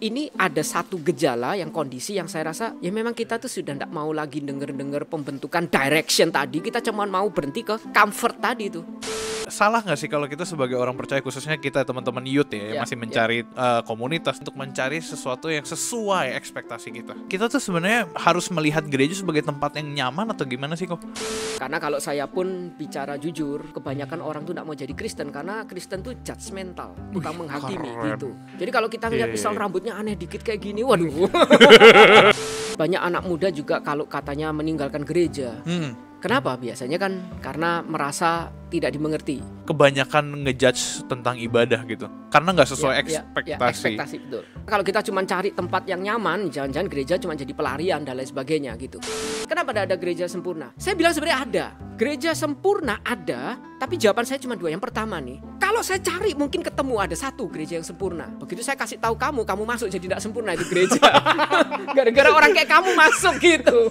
ini ada satu gejala yang kondisi yang saya rasa ya memang kita tuh sudah tidak mau lagi denger pembentukan direction tadi, kita cuma mau berhenti ke comfort tadi tuh. Salah nggak sih kalau kita sebagai orang percaya, khususnya kita teman-teman youth ya, yang masih mencari komunitas untuk mencari sesuatu yang sesuai ekspektasi kita. Kita tuh sebenarnya harus melihat gereja sebagai tempat yang nyaman atau gimana sih kok? Karena kalau saya pun bicara jujur, kebanyakan orang tuh tidak mau jadi Kristen karena Kristen tuh judgmental, tukang menghakimi gitu. Jadi kalau kita ngeliat misal rambutnya aneh dikit kayak gini, waduh. Banyak anak muda juga kalau katanya meninggalkan gereja. Kenapa? Biasanya kan karena merasa tidak dimengerti. Kebanyakan ngejudge tentang ibadah gitu, karena nggak sesuai ekspektasi. Ekspektasi, betul. Kalau kita cuma cari tempat yang nyaman, jangan-jangan gereja cuma jadi pelarian dan lain sebagainya gitu. Kenapa ada gereja sempurna? Saya bilang sebenarnya ada. Gereja sempurna ada, tapi jawaban saya cuma dua. Yang pertama nih, kalau saya cari mungkin ketemu ada satu gereja yang sempurna. Begitu saya kasih tahu kamu masuk jadi tidak sempurna itu gereja. Gara-gara orang kayak kamu masuk gitu.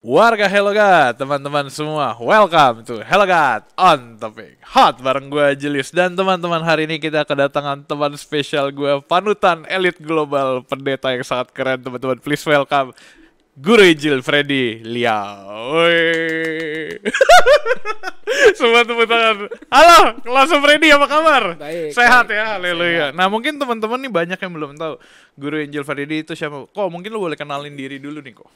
Warga Hello God, teman-teman semua, welcome to Hello God on Topic Hot bareng gue Julius. Dan teman-teman, hari ini kita kedatangan teman spesial gue, panutan elit global, pendeta yang sangat keren. Teman-teman, please welcome Guru Injil Freddy Liao. Semua tepuk tangan. Halo, kelas Freddy, apa kabar? Baik, sehat baik. Ya, haleluya. Nah, mungkin teman-teman nih banyak yang belum tahu Guru Injil Freddy itu siapa. Kok mungkin lo boleh kenalin diri dulu nih kok.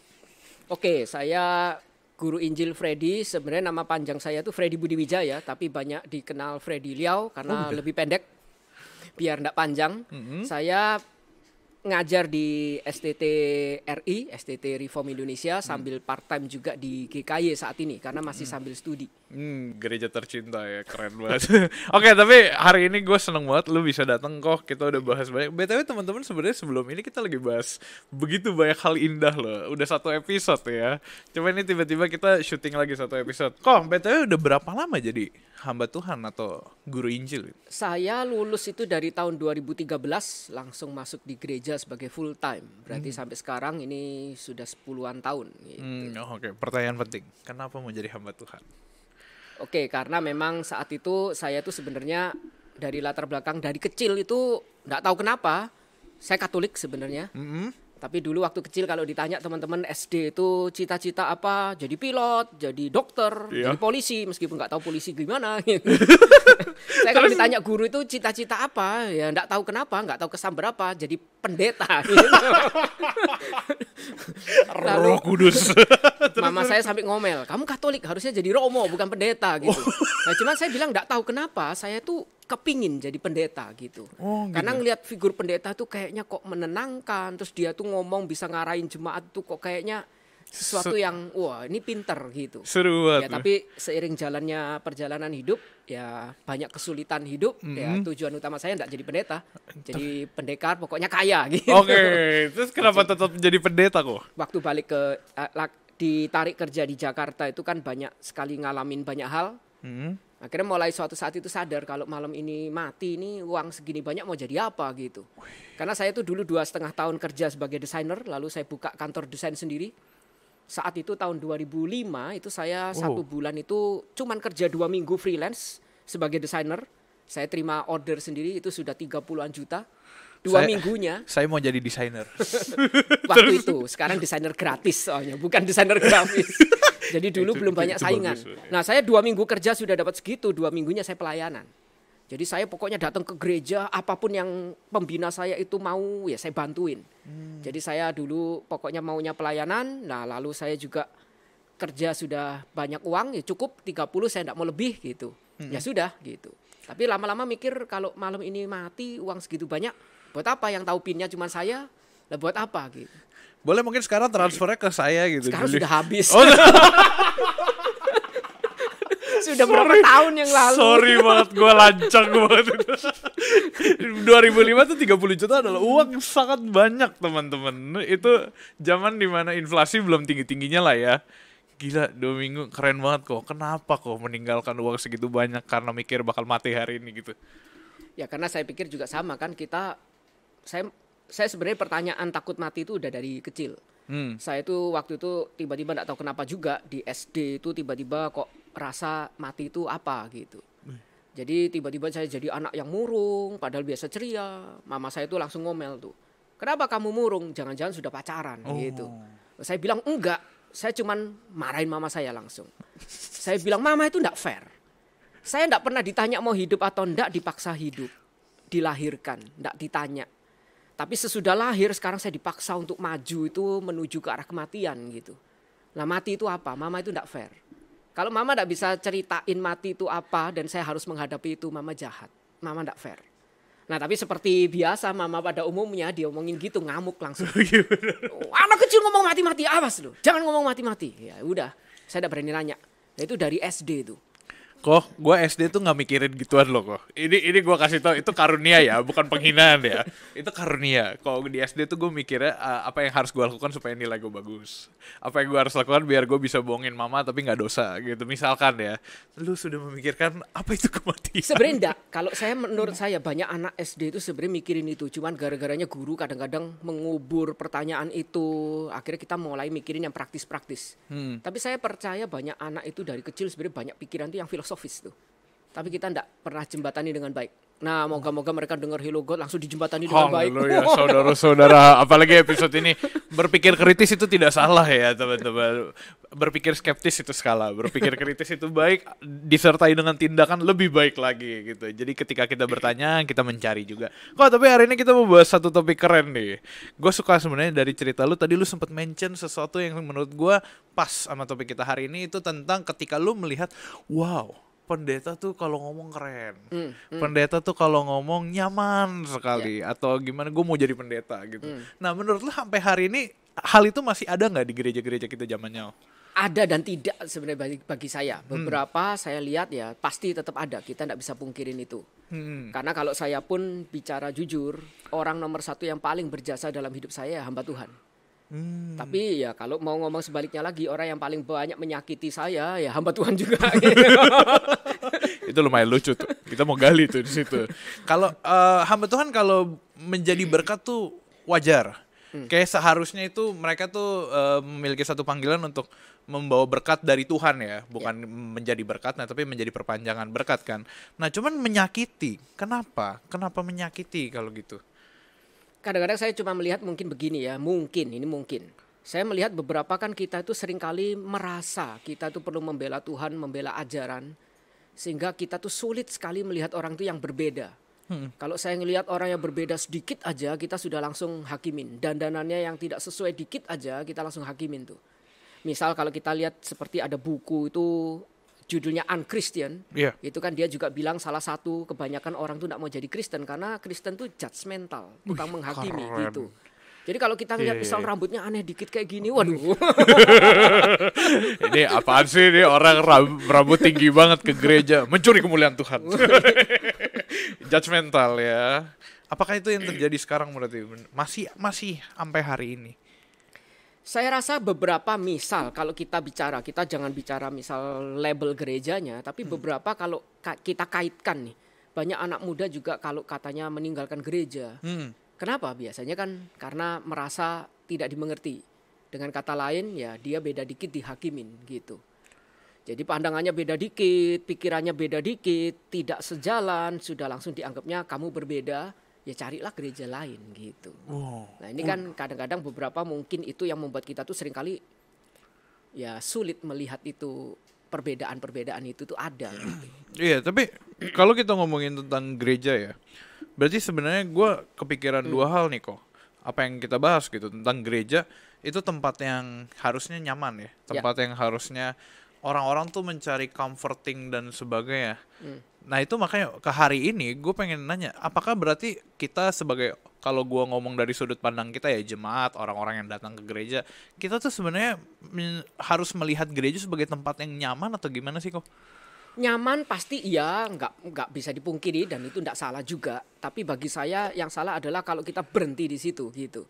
Oke, saya Guru Injil Freddy. Sebenarnya nama panjang saya tuh Freddy Budi Wijaya, tapi banyak dikenal Freddy Liao karena lebih pendek, biar enggak panjang. Saya ngajar di STT RI, STT Reform Indonesia, sambil part time juga di GKY saat ini karena masih sambil studi. Gereja tercinta ya, keren banget. Oke, tapi hari ini gue seneng banget lu bisa datang kok. Kita udah bahas banyak. BTW teman-teman, sebenarnya sebelum ini kita lagi bahas begitu banyak hal indah loh. Udah satu episode ya. Cuma ini tiba-tiba kita syuting lagi satu episode. Kok BTW udah berapa lama jadi hamba Tuhan atau guru Injil? Saya lulus itu dari tahun 2013, langsung masuk di gereja sebagai full time. Berarti sampai sekarang ini sudah 10-an tahun gitu. Oke, pertanyaan penting. Kenapa mau jadi hamba Tuhan? Oke, karena memang saat itu saya tuh sebenarnya dari latar belakang dari kecil itu nggak tahu kenapa saya Katolik sebenarnya. Tapi dulu waktu kecil kalau ditanya teman-teman SD itu cita-cita apa? Jadi pilot, jadi dokter, jadi polisi, meskipun nggak tahu polisi gimana. Gitu. Saya kalau ditanya guru itu cita-cita apa? Ya nggak tahu kenapa, nggak tahu kesan berapa. Jadi pendeta. Gitu. Lalu, Roh Kudus. Mama saya sampai ngomel, kamu Katolik harusnya jadi romo bukan pendeta gitu. Nah, cuman saya bilang nggak tahu kenapa saya tuh kepingin jadi pendeta gitu. Karena ngelihat figur pendeta tuh kayaknya kok menenangkan, terus dia tuh ngomong bisa ngarahin jemaat tuh kok kayaknya sesuatu yang wah ini pinter gitu. Seru banget. Ya tapi seiring jalannya perjalanan hidup ya banyak kesulitan hidup. Ya tujuan utama saya enggak jadi pendeta, jadi pendekar pokoknya kaya gitu. Oke, terus kenapa tetap jadi pendeta kok? Waktu balik ke ditarik kerja di Jakarta itu kan banyak sekali ngalamin banyak hal. Akhirnya mulai suatu saat itu sadar kalau malam ini mati ini uang segini banyak mau jadi apa gitu. Karena saya tuh dulu 2,5 tahun kerja sebagai desainer, lalu saya buka kantor desain sendiri. Saat itu tahun 2005 itu saya 1 bulan itu cuman kerja 2 minggu freelance sebagai desainer. Saya terima order sendiri itu sudah 30-an juta. 2 minggunya. Saya mau jadi desainer. Waktu itu, sekarang desainer gratis soalnya, bukan desainer grafis. Jadi dulu belum banyak saingan. Bagus. Nah saya 2 minggu kerja sudah dapat segitu, 2 minggunya saya pelayanan. Jadi saya pokoknya datang ke gereja, apapun yang pembina saya itu mau ya saya bantuin. Jadi saya dulu pokoknya maunya pelayanan, nah lalu saya juga kerja sudah banyak uang, ya cukup 30 saya enggak mau lebih gitu. Ya sudah gitu. Tapi lama-lama mikir kalau malam ini mati uang segitu banyak, buat apa? Yang tahu pinnya cuma saya, lah buat apa gitu. Boleh mungkin sekarang transfernya ke saya gitu. Sekarang Julie. sudah habis. Sudah berapa tahun yang lalu. Sorry banget, gue lancang banget. 2005 tuh 30 juta adalah uang yang sangat banyak teman-teman. Itu zaman dimana inflasi belum tinggi-tingginya lah ya. Gila, 2 minggu keren banget kok. Kenapa kok meninggalkan uang segitu banyak karena mikir bakal mati hari ini gitu? Ya karena saya pikir juga sama kan saya sebenarnya pertanyaan takut mati itu udah dari kecil. Saya tuh waktu itu tiba-tiba enggak tahu kenapa juga di SD itu tiba-tiba kok rasa mati itu apa gitu. Jadi tiba-tiba saya jadi anak yang murung, padahal biasa ceria. Mama saya tuh langsung ngomel tuh. Kenapa kamu murung? Jangan-jangan sudah pacaran gitu. Saya bilang enggak, saya cuman marahin mama saya langsung. Saya bilang mama itu enggak fair. Saya enggak pernah ditanya mau hidup atau enggak, dipaksa hidup. Dilahirkan, enggak ditanya. Tapi sesudah lahir sekarang saya dipaksa untuk maju itu menuju ke arah kematian gitu. Nah mati itu apa? Mama itu enggak fair. Kalau mama enggak bisa ceritain mati itu apa dan saya harus menghadapi itu, mama jahat. Mama enggak fair. Nah tapi seperti biasa mama pada umumnya dia omongin gitu ngamuk langsung. Anak kecil ngomong mati-mati, awas lu. Jangan ngomong mati-mati. Ya udah, saya enggak berani nanya. Nah, itu dari SD tuh. Kok gue SD tuh nggak mikirin gituan loh kok. Ini gue kasih tau itu karunia ya, bukan penghinaan ya. Itu karunia. Kalau di SD tuh gue mikirnya apa yang harus gue lakukan supaya nilai gue bagus. Apa yang gue harus lakukan biar gue bisa bohongin mama tapi nggak dosa gitu. Misalkan ya, lu sudah memikirkan apa itu kematian? Sebenarnya enggak. Kalau saya menurut saya banyak anak SD itu sebenarnya mikirin itu. Cuman gara-garanya guru kadang-kadang mengubur pertanyaan itu. Akhirnya kita mulai mikirin yang praktis-praktis. Tapi saya percaya banyak anak itu dari kecil sebenarnya banyak pikiran tuh yang filosofis tuh. Tapi kita enggak pernah jembatani dengan baik. Nah, moga-moga mereka dengar Hello God langsung dijembatani dengan baik. Haleluya, saudara-saudara. Apalagi episode ini berpikir kritis itu tidak salah ya, teman-teman. Berpikir skeptis itu salah. Berpikir kritis itu baik, disertai dengan tindakan lebih baik lagi gitu. Jadi ketika kita bertanya, kita mencari juga. Kok tapi hari ini kita mau bahas satu topik keren nih. Gue suka sebenarnya dari cerita lu tadi, lu sempat mention sesuatu yang menurut gue pas sama topik kita hari ini, itu tentang ketika lu melihat, wow, pendeta tuh kalau ngomong keren, pendeta tuh kalau ngomong nyaman sekali, atau gimana, gue mau jadi pendeta gitu. Nah menurut lu sampai hari ini hal itu masih ada nggak di gereja-gereja kita zaman now? Ada dan tidak sebenarnya bagi saya. Beberapa saya lihat ya pasti tetap ada. Kita tidak bisa pungkirin itu. Karena kalau saya pun bicara jujur, orang nomor satu yang paling berjasa dalam hidup saya hamba Tuhan. Tapi ya kalau mau ngomong sebaliknya lagi, orang yang paling banyak menyakiti saya ya hamba Tuhan juga. Itu lumayan lucu tuh. Kita mau gali tuh di situ. Kalau hamba Tuhan kalau menjadi berkat tuh wajar. Kayak seharusnya itu mereka tuh memiliki satu panggilan untuk membawa berkat dari Tuhan ya, bukan menjadi berkat, nah tapi menjadi perpanjangan berkat kan. Nah cuman menyakiti, kenapa? Kenapa menyakiti kalau gitu? Kadang-kadang saya cuma melihat mungkin begini ya, mungkin. Saya melihat beberapa kan kita itu seringkali merasa kita itu perlu membela Tuhan, membela ajaran. Sehingga kita tuh sulit sekali melihat orang itu yang berbeda. Kalau saya ngelihat orang yang berbeda sedikit aja, kita sudah langsung hakimin. Dandanannya yang tidak sesuai dikit aja, kita langsung hakimin tuh. Misal kalau kita lihat seperti ada buku itu judulnya Unchristian, itu kan dia juga bilang salah satu kebanyakan orang tuh tidak mau jadi Kristen karena Kristen tuh judgmental, tukang menghakimi gitu. Jadi kalau kita ngeliat misal rambutnya aneh dikit kayak gini, waduh. Ini apaan sih ini orang rambut tinggi banget ke gereja, mencuri kemuliaan Tuhan. Judgmental ya. Apakah itu yang terjadi sekarang berarti? Masih sampai hari ini? Saya rasa beberapa misal kalau kita bicara, kita jangan bicara misal label gerejanya, tapi beberapa kalau kita kaitkan nih, banyak anak muda juga kalau katanya meninggalkan gereja. Kenapa? Biasanya kan karena merasa tidak dimengerti. Dengan kata lain ya dia beda dikit dihakimin gitu. Jadi pandangannya beda dikit, pikirannya beda dikit, tidak sejalan, sudah langsung dianggapnya kamu berbeda. Ya carilah gereja lain gitu. Nah ini kan kadang-kadang beberapa mungkin itu yang membuat kita tuh seringkali ya sulit melihat itu perbedaan-perbedaan itu tuh ada. Gitu. Iya, tapi kalau kita ngomongin tentang gereja ya, berarti sebenarnya gue kepikiran dua hal nih kok. Apa yang kita bahas gitu tentang gereja itu tempat yang harusnya nyaman ya, tempat yang harusnya orang-orang tuh mencari comforting dan sebagainya. Nah itu makanya ke hari ini gue pengen nanya, apakah berarti kita sebagai, kalau gue ngomong dari sudut pandang kita ya jemaat, orang-orang yang datang ke gereja, kita tuh sebenarnya harus melihat gereja sebagai tempat yang nyaman atau gimana sih kok? Nyaman pasti iya, nggak bisa dipungkiri dan itu nggak salah juga. Tapi bagi saya yang salah adalah kalau kita berhenti di situ gitu.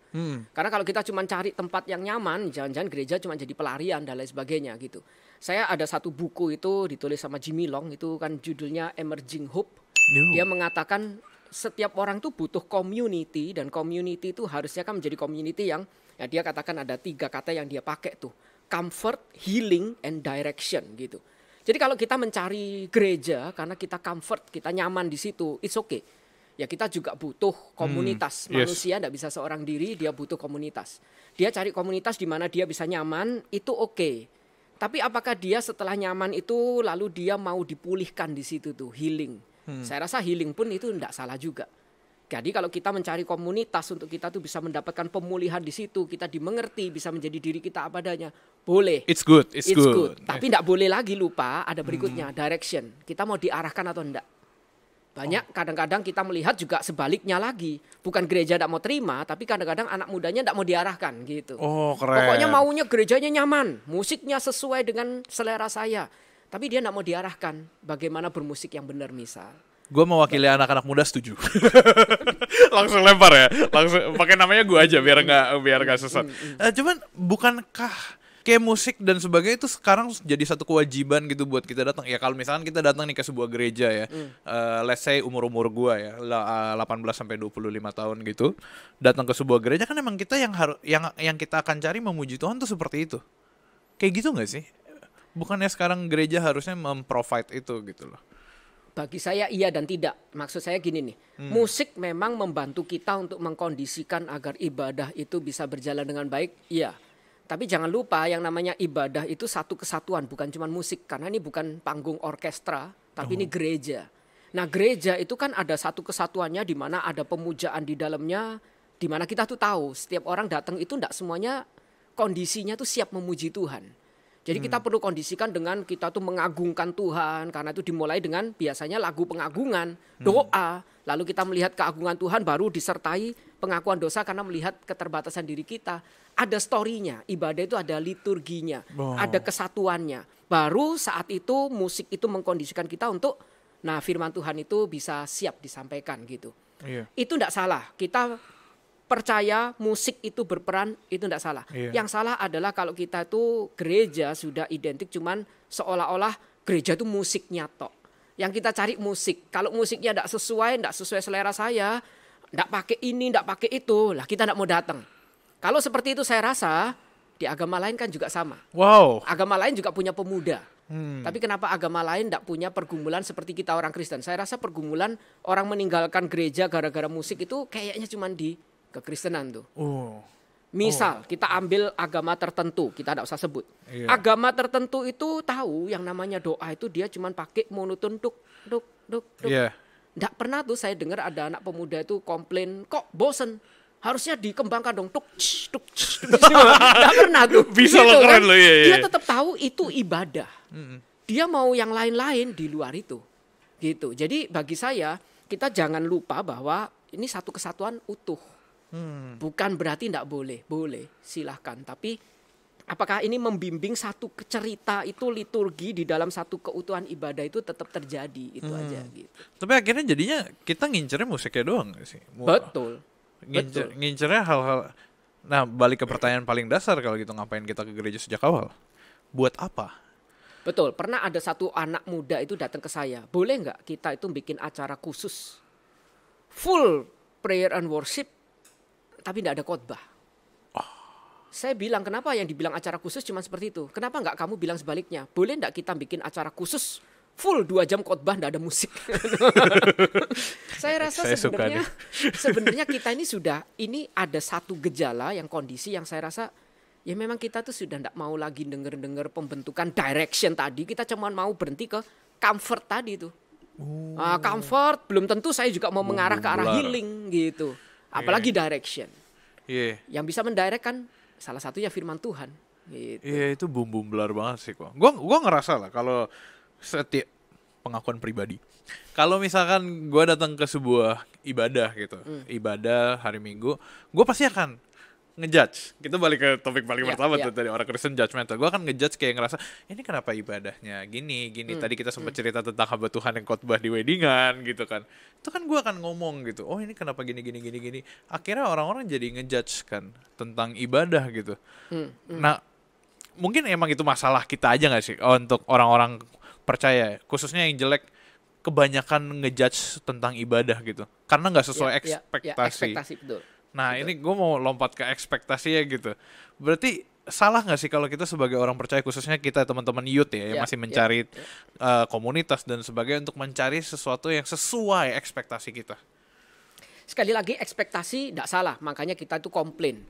Karena kalau kita cuma cari tempat yang nyaman, jangan-jangan gereja cuma jadi pelarian dan lain sebagainya gitu. Saya ada satu buku itu ditulis sama Jimmy Long, itu kan judulnya Emerging Hope. Dia mengatakan setiap orang tuh butuh community dan community itu harusnya kan menjadi community yang ya dia katakan ada 3 kata yang dia pakai tuh. Comfort, healing, and direction gitu. Jadi kalau kita mencari gereja karena kita comfort, kita nyaman di situ, it's okay. Ya kita juga butuh komunitas. Manusia tidak bisa seorang diri, dia butuh komunitas. Dia cari komunitas di mana dia bisa nyaman, itu oke. Tapi apakah dia setelah nyaman itu lalu dia mau dipulihkan di situ tuh, healing. Saya rasa healing pun itu tidak salah juga. Jadi kalau kita mencari komunitas untuk kita tuh bisa mendapatkan pemulihan di situ, kita dimengerti, bisa menjadi diri kita apa adanya, boleh. It's good. Tapi tidak boleh lagi lupa ada berikutnya, direction. Kita mau diarahkan atau enggak. Banyak kadang-kadang kita melihat juga sebaliknya lagi. Bukan gereja tidak mau terima, tapi kadang-kadang anak mudanya tidak mau diarahkan gitu. Oh, keren. Pokoknya maunya gerejanya nyaman, musiknya sesuai dengan selera saya. Tapi dia tidak mau diarahkan bagaimana bermusik yang benar misal. Gue mewakili anak-anak muda setuju. Langsung lempar ya. Langsung pakai namanya gue aja biar nggak sesat. Cuman bukankah kayak musik dan sebagainya itu sekarang jadi satu kewajiban gitu buat kita datang. Ya kalau misalkan kita datang nih ke sebuah gereja ya, let's say umur gua ya, 18 sampai 25 tahun gitu, datang ke sebuah gereja kan emang kita yang kita akan cari memuji Tuhan tuh seperti itu. Kayak gitu enggak sih? Bukannya sekarang gereja harusnya memprovide itu gitu loh. Bagi saya iya dan tidak. Maksud saya gini nih, musik memang membantu kita untuk mengkondisikan agar ibadah itu bisa berjalan dengan baik, iya. Tapi jangan lupa yang namanya ibadah itu satu kesatuan, bukan cuma musik. Karena ini bukan panggung orkestra, tapi ini gereja. Nah gereja itu kan ada satu kesatuannya di mana ada pemujaan di dalamnya. Di mana kita tuh tahu setiap orang datang itu tidak semuanya kondisinya tuh siap memuji Tuhan. Jadi kita perlu kondisikan dengan kita tuh mengagungkan Tuhan. Karena itu dimulai dengan biasanya lagu pengagungan, doa. Lalu kita melihat keagungan Tuhan baru disertai pengakuan dosa karena melihat keterbatasan diri kita. Ada story-nya, ibadah itu ada liturginya, ada kesatuannya. Baru saat itu musik itu mengkondisikan kita untuk, nah firman Tuhan itu bisa siap disampaikan gitu. Iya. Itu tidak salah, kita percaya musik itu berperan, itu tidak salah. Iya. Yang salah adalah kalau kita itu gereja sudah identik cuman seolah-olah gereja itu musiknya tok. Yang kita cari musik, kalau musiknya tidak sesuai selera saya, tidak pakai ini, tidak pakai itu, lah kita tidak mau datang. Kalau seperti itu saya rasa di agama lain kan juga sama. Wow. Agama lain juga punya pemuda. Tapi kenapa agama lain tidak punya pergumulan seperti kita orang Kristen? Saya rasa pergumulan orang meninggalkan gereja gara-gara musik itu kayaknya cuma di kekristenan tuh. Misal kita ambil agama tertentu, kita tidak usah sebut. Iya. Agama tertentu itu tahu yang namanya doa itu dia cuma pakai monoton duk. Iya. Tidak pernah tuh saya dengar ada anak pemuda itu komplain, kok bosen. Harusnya dikembangkan dong, tuk. Tidak pernah tuh. Bisa gitu, lo keren kan? lo ya. Dia tetap tahu itu ibadah. Dia mau yang lain-lain di luar itu. Gitu. Jadi bagi saya kita jangan lupa bahwa ini satu kesatuan utuh. Bukan berarti tidak boleh silahkan. Tapi apakah ini membimbing satu cerita itu liturgi di dalam satu keutuhan ibadah itu tetap terjadi itu aja gitu. Tapi akhirnya jadinya kita ngincernya musiknya doang gak sih? Betul. Ngincernya hal-hal. Nah balik ke pertanyaan paling dasar kalau gitu, ngapain kita ke gereja sejak awal? Buat apa? Betul, pernah ada satu anak muda itu datang ke saya. Boleh nggak kita itu bikin acara khusus full prayer and worship tapi tidak ada khotbah? Saya bilang kenapa yang dibilang acara khusus cuma seperti itu? Kenapa nggak kamu bilang sebaliknya? Boleh nggak kita bikin acara khusus full 2 jam khotbah nggak ada musik? Saya rasa sebenarnya kita ini ada satu gejala yang kondisi yang saya rasa ya memang kita tuh sudah nggak mau lagi dengar pembentukan direction tadi. Kita cuma mau berhenti ke comfort tadi tuh. Comfort belum tentu saya juga mau mengarah ke arah healing gitu. Apalagi direction. Yang bisa mendirect kan salah satunya firman Tuhan. Gitu. Iya itu bum belar banget sih kok. Gua ngerasa lah kalau setiap pengakuan pribadi. Kalau misalkan gue datang ke sebuah ibadah gitu, ibadah hari Minggu, gue pasti akan ngejudge. Kita balik ke topik paling pertama tuh tadi, orang Kristen judgmental. Gue akan ngejudge kayak ngerasa ini kenapa ibadahnya gini. Tadi kita sempat cerita tentang hamba Tuhan yang khotbah di weddingan gitu kan. Itu kan gue akan ngomong gitu. Oh ini kenapa gini. Akhirnya orang-orang jadi ngejudge kan tentang ibadah gitu. Nah mungkin emang itu masalah kita aja nggak sih untuk orang-orang percaya, khususnya yang jelek kebanyakan ngejudge tentang ibadah gitu karena nggak sesuai ekspektasi. Betul. Nah betul. Ini gue mau lompat ke ekspektasinya gitu. Berarti salah nggak sih kalau kita sebagai orang percaya, khususnya kita teman-teman youth ya, yang masih mencari komunitas dan sebagainya, untuk mencari sesuatu yang sesuai ekspektasi kita? Sekali lagi ekspektasi tidak salah, makanya kita itu komplain.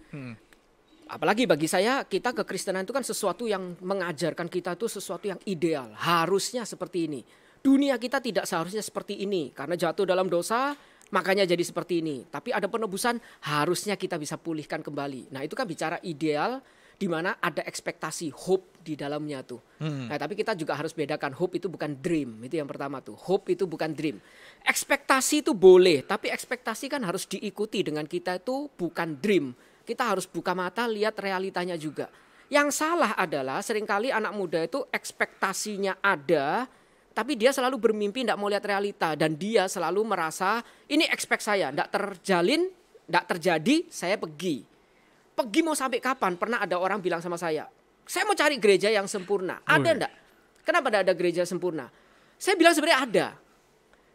Apalagi bagi saya, kita kekristenan itu kan sesuatu yang mengajarkan kita itu sesuatu yang ideal, harusnya seperti ini. Dunia kita tidak seharusnya seperti ini, karena jatuh dalam dosa, makanya jadi seperti ini. Tapi ada penebusan, harusnya kita bisa pulihkan kembali. Nah itu kan bicara ideal, di mana ada ekspektasi, hope di dalamnya tuh. Nah tapi kita juga harus bedakan, hope itu bukan dream, itu yang pertama tuh. Hope itu bukan dream. Ekspektasi itu boleh, tapi ekspektasi kan harus diikuti dengan kita itu bukan dream. Kita harus buka mata, lihat realitanya juga. Yang salah adalah seringkali anak muda itu ekspektasinya ada, tapi dia selalu bermimpi tidak mau lihat realita. Dan dia selalu merasa, ini ekspek saya, tidak terjalin, tidak terjadi, saya pergi. Pergi mau sampai kapan? Pernah ada orang bilang sama saya mau cari gereja yang sempurna. Ada enggak? Kenapa tidak ada gereja sempurna? Saya bilang sebenarnya ada.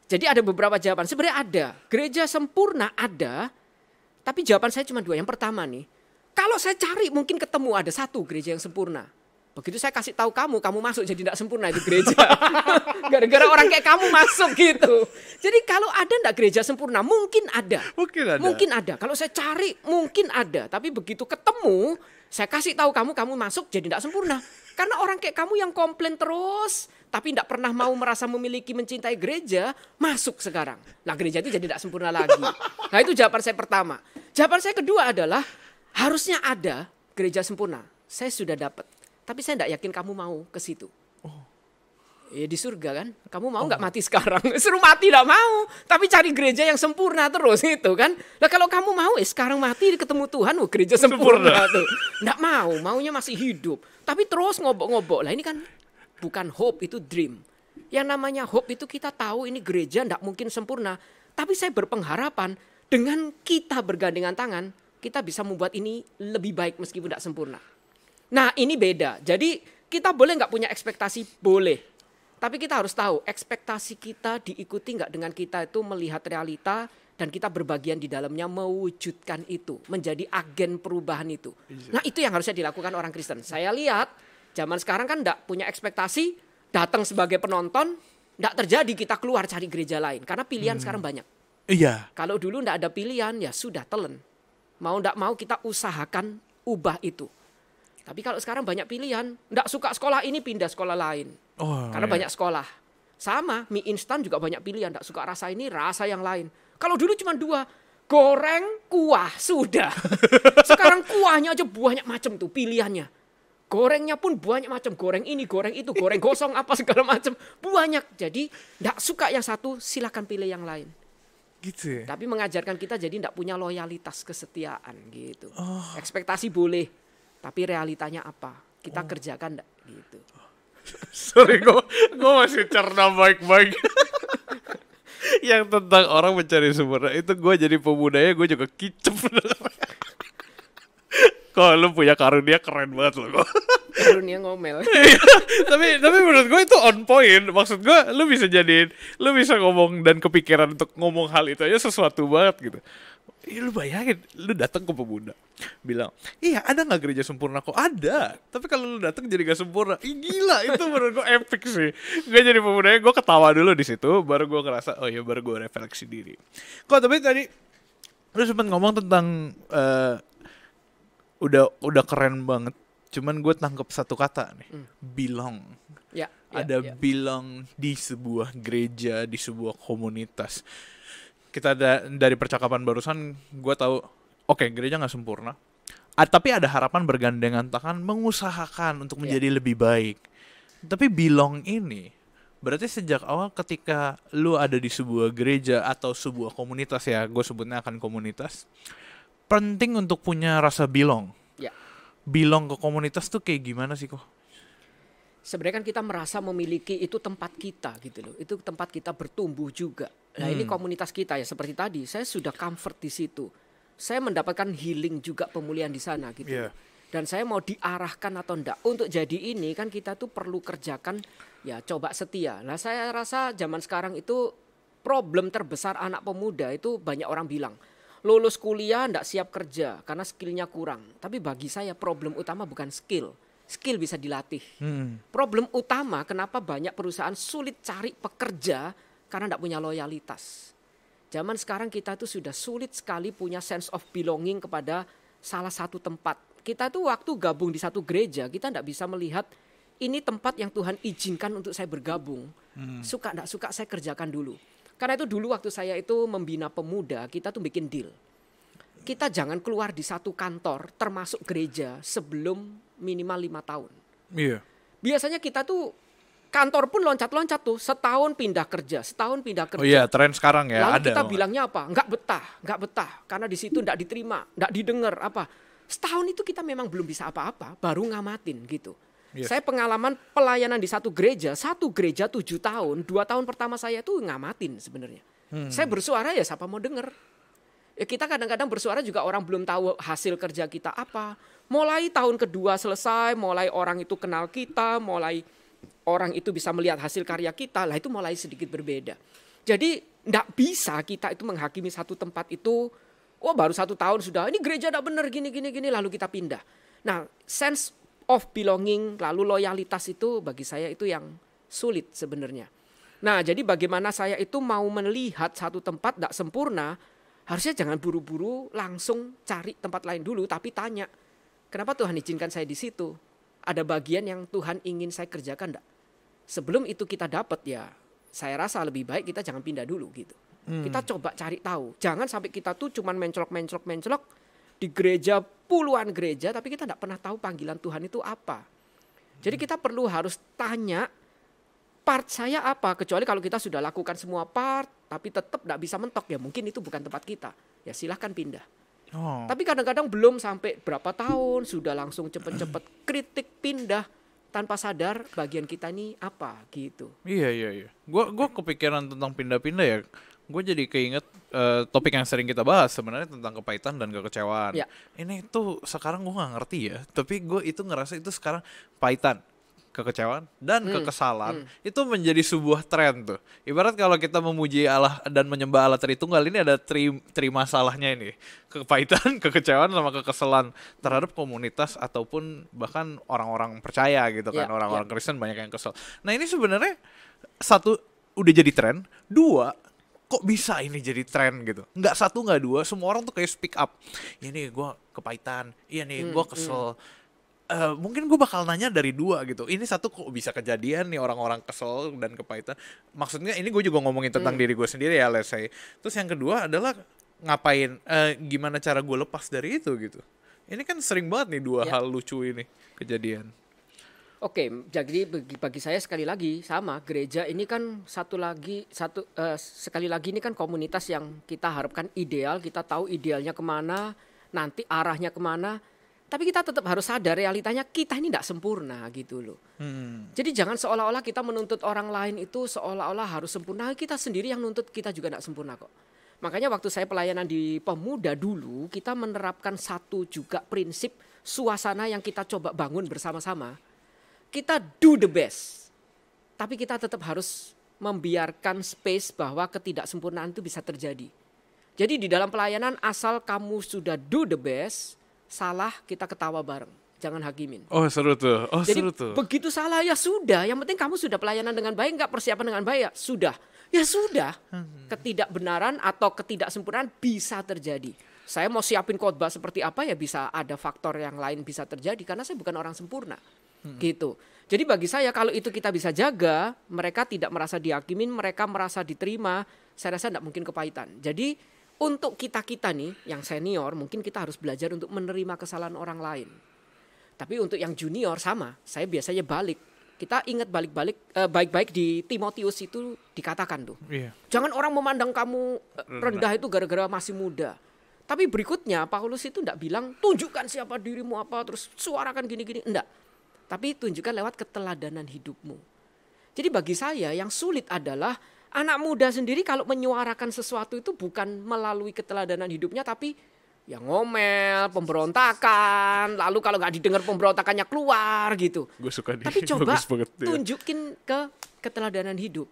Jadi ada beberapa jawaban. Sebenarnya ada. Gereja sempurna ada. Tapi jawaban saya cuma 2. Yang pertama nih. Kalau saya cari mungkin ketemu ada 1 gereja yang sempurna. Begitu saya kasih tahu kamu masuk jadi tidak sempurna itu gereja. Gara-gara orang kayak kamu masuk gitu. Jadi kalau ada enggak gereja sempurna? Mungkin ada. Mungkin ada. Kalau saya cari mungkin ada. Tapi begitu ketemu, saya kasih tahu kamu masuk jadi tidak sempurna. Karena orang kayak kamu yang komplain terus, tapi tidak pernah mau merasa memiliki, mencintai gereja, masuk sekarang. Nah gereja itu jadi tidak sempurna lagi. Nah itu jawaban saya pertama. Jawaban saya kedua adalah, harusnya ada gereja sempurna. Saya sudah dapat. Tapi saya tidak yakin kamu mau ke situ. Ya di surga kan. Kamu mau nggak mati sekarang? Suruh mati tidak mau. Tapi cari gereja yang sempurna terus itu kan. Nah kalau kamu mau sekarang mati ketemu Tuhan. Gereja sempurna tuh. Nggak mau. Maunya masih hidup. Tapi terus ngobok-ngobok. Lah ini kan bukan hope, itu dream. Yang namanya hope itu kita tahu ini gereja nggak mungkin sempurna. Tapi saya berpengharapan dengan kita bergandengan tangan. Kita bisa membuat ini lebih baik meskipun tidak sempurna. Nah ini beda. Jadi kita boleh nggak punya ekspektasi? Boleh. Tapi kita harus tahu ekspektasi kita diikuti nggak dengan kita itu melihat realita dan kita berbagian di dalamnya mewujudkan itu. Menjadi agen perubahan itu. Nah itu yang harusnya dilakukan orang Kristen. Saya lihat zaman sekarang kan nggak punya ekspektasi. Datang sebagai penonton. Nggak terjadi kita keluar cari gereja lain. Karena pilihan sekarang banyak. Iya. Kalau dulu nggak ada pilihan ya sudah telen. Mau nggak mau kita usahakan ubah itu. Tapi kalau sekarang banyak pilihan, nggak suka sekolah ini pindah sekolah lain. Karena banyak sekolah. Sama, mie instan juga banyak pilihan. Nggak suka rasa ini, rasa yang lain. Kalau dulu cuma 2, goreng, kuah, sudah. Sekarang kuahnya aja banyak macam tuh pilihannya. Gorengnya pun banyak macam. Goreng ini, goreng itu, goreng gosong, apa segala macam. Banyak. Jadi nggak suka yang satu, silakan pilih yang lain. Gitu ya? Tapi mengajarkan kita jadi nggak punya loyalitas, kesetiaan gitu. Ekspektasi boleh. Tapi realitanya apa? Kita kerjakan enggak gitu. Sorry, gue masih cerna baik-baik. Yang tentang orang mencari sempurna itu gue jadi pemudanya gue juga kicep. Kok lu punya karunia keren banget lo. Karunia ngomel. tapi menurut gue itu on point. Maksud gue lu bisa ngomong dan kepikiran untuk ngomong hal itu aja sesuatu banget gitu. Lu bayangin, lu datang ke pemuda, bilang, iya ada nggak gereja sempurna? Kok ada, tapi kalau lu datang jadi gak sempurna. Gila, itu menurut gue epic sih. Gue jadi pemudanya, gue ketawa dulu di situ, baru gue ngerasa, oh ya baru gue refleksi diri. Kok tapi tadi lu sempat ngomong tentang udah keren banget. Cuman gue tangkap satu kata nih, belong. Ada belong di sebuah gereja, di sebuah komunitas. Kita dari percakapan barusan gue tahu oke, gereja nggak sempurna, tapi ada harapan bergandengan tangan mengusahakan untuk menjadi lebih baik. Tapi belong ini berarti sejak awal ketika lu ada di sebuah gereja atau sebuah komunitas, ya gue sebutnya akan komunitas, penting untuk punya rasa belong. Belong ke komunitas tuh kayak gimana sih kok? Sebenarnya kan kita merasa memiliki itu tempat kita gitu loh. Itu tempat kita bertumbuh juga. Nah ini komunitas kita ya, seperti tadi saya sudah comfort di situ. Saya mendapatkan healing juga, pemulihan di sana gitu. Dan saya mau diarahkan atau enggak untuk jadi ini kan kita tuh perlu kerjakan ya, coba setia. Nah saya rasa zaman sekarang itu problem terbesar anak pemuda itu banyak orang bilang, lulus kuliah nggak siap kerja karena skillnya kurang. Tapi bagi saya problem utama bukan skill. Skill bisa dilatih. Problem utama kenapa banyak perusahaan sulit cari pekerja karena nggak punya loyalitas. Zaman sekarang kita tuh sudah sulit sekali punya sense of belonging kepada salah satu tempat. Kita tuh waktu gabung di satu gereja, kita nggak bisa melihat ini tempat yang Tuhan izinkan untuk saya bergabung. Suka nggak suka saya kerjakan dulu. Karena itu dulu waktu saya itu membina pemuda, kita tuh bikin deal. Kita jangan keluar di satu kantor termasuk gereja sebelum minimal 5 tahun. Iya. Biasanya kita tuh kantor pun loncat-loncat tuh, setahun pindah kerja. Oh iya, tren sekarang ya. Lalu ada. kita bilangnya apa? Nggak betah. Karena di situ nggak diterima, nggak didengar apa. Setahun itu kita memang belum bisa apa-apa, baru ngamatin gitu. Yes. Saya pengalaman pelayanan di satu gereja 7 tahun, 2 tahun pertama saya tuh ngamatin sebenarnya. Saya bersuara ya siapa mau denger. Ya kita kadang-kadang bersuara juga orang belum tahu hasil kerja kita apa. Mulai tahun kedua selesai, mulai orang itu kenal kita, mulai orang itu bisa melihat hasil karya kita, lah itu mulai sedikit berbeda. Jadi enggak bisa kita itu menghakimi satu tempat itu, oh baru 1 tahun sudah, ini gereja enggak benar gini, lalu kita pindah. Nah sense of belonging, lalu loyalitas itu bagi saya itu yang sulit sebenarnya. Nah jadi bagaimana saya itu mau melihat satu tempat enggak sempurna, harusnya jangan buru-buru langsung cari tempat lain dulu, tapi tanya, kenapa Tuhan izinkan saya di situ? Ada bagian yang Tuhan ingin saya kerjakan enggak? Sebelum itu kita dapat ya, saya rasa lebih baik kita jangan pindah dulu gitu. Kita coba cari tahu. Jangan sampai kita tuh cuman mencolok di gereja, puluhan gereja, tapi kita enggak pernah tahu panggilan Tuhan itu apa. Jadi kita perlu harus tanya, part saya apa? Kecuali kalau kita sudah lakukan semua part, tapi tetap enggak bisa mentok, ya mungkin itu bukan tempat kita. Ya silahkan pindah. Tapi kadang-kadang belum sampai berapa tahun, sudah langsung cepet-cepet kritik pindah tanpa sadar bagian kita ini apa gitu. Iya. Gue kepikiran tentang pindah-pindah ya. Gue jadi keinget topik yang sering kita bahas sebenarnya tentang kepahitan dan kekecewaan. Ya. Ini tuh sekarang gue nggak ngerti ya. Tapi gue itu ngerasa itu sekarang pahitan, kekecewaan dan kekesalan itu menjadi sebuah tren tuh. Ibarat kalau kita memuji Allah dan menyembah Allah Tritunggal, ini ada tri masalahnya ini. Kepahitan, kekecewaan sama kekesalan terhadap komunitas ataupun bahkan orang-orang percaya gitu kan. Orang-orang Kristen banyak yang kesel. Nah, ini sebenarnya satu udah jadi tren, dua kok bisa ini jadi tren gitu. Nggak satu, nggak dua, semua orang tuh kayak speak up. Ya nih gue kepahitan, iya nih gue kesel. Mungkin gue bakal nanya dari dua gitu. Ini satu kok bisa kejadian nih orang-orang kesel dan kepahitan. Maksudnya ini gue juga ngomongin tentang diri gue sendiri ya, let's say. Terus yang kedua adalah ngapain, gimana cara gue lepas dari itu gitu. Ini kan sering banget nih dua hal lucu ini kejadian. Oke, jadi bagi saya sekali lagi sama, gereja ini kan sekali lagi ini kan komunitas yang kita harapkan ideal, kita tahu idealnya kemana, nanti arahnya kemana. Tapi kita tetap harus sadar realitanya kita ini tidak sempurna gitu loh. Jadi jangan seolah-olah kita menuntut orang lain itu seolah-olah harus sempurna. Kita sendiri yang nuntut kita juga tidak sempurna kok. Makanya waktu saya pelayanan di pemuda dulu, kita menerapkan satu juga prinsip suasana yang kita coba bangun bersama-sama. Kita do the best. Tapi kita tetap harus membiarkan space bahwa ketidaksempurnaan itu bisa terjadi. Jadi di dalam pelayanan asal kamu sudah do the best, salah kita ketawa bareng, jangan hakimin. Oh seru tuh. Jadi begitu salah ya sudah, yang penting kamu sudah pelayanan dengan baik, nggak persiapan dengan baik, ya sudah. Ketidakbenaran atau ketidaksempurnaan bisa terjadi. Saya mau siapin khotbah seperti apa ya bisa ada faktor yang lain bisa terjadi karena saya bukan orang sempurna, gitu. Jadi bagi saya kalau itu kita bisa jaga, mereka tidak merasa dihakimin, mereka merasa diterima, saya rasa tidak mungkin kepahitan. Jadi untuk kita nih yang senior mungkin kita harus belajar untuk menerima kesalahan orang lain. Tapi untuk yang junior sama, saya biasanya balik. Kita ingat baik-baik di Timotius itu dikatakan tuh. Jangan orang memandang kamu rendah itu gara-gara masih muda. Tapi berikutnya Paulus itu enggak bilang tunjukkan siapa dirimu apa terus suarakan gini-gini, enggak. Tapi tunjukkan lewat keteladanan hidupmu. Jadi bagi saya yang sulit adalah anak muda sendiri kalau menyuarakan sesuatu itu bukan melalui keteladanan hidupnya tapi ya ngomel, pemberontakan, lalu kalau nggak didengar pemberontakannya keluar gitu. Gue suka tapi coba tunjukin ke keteladanan hidup.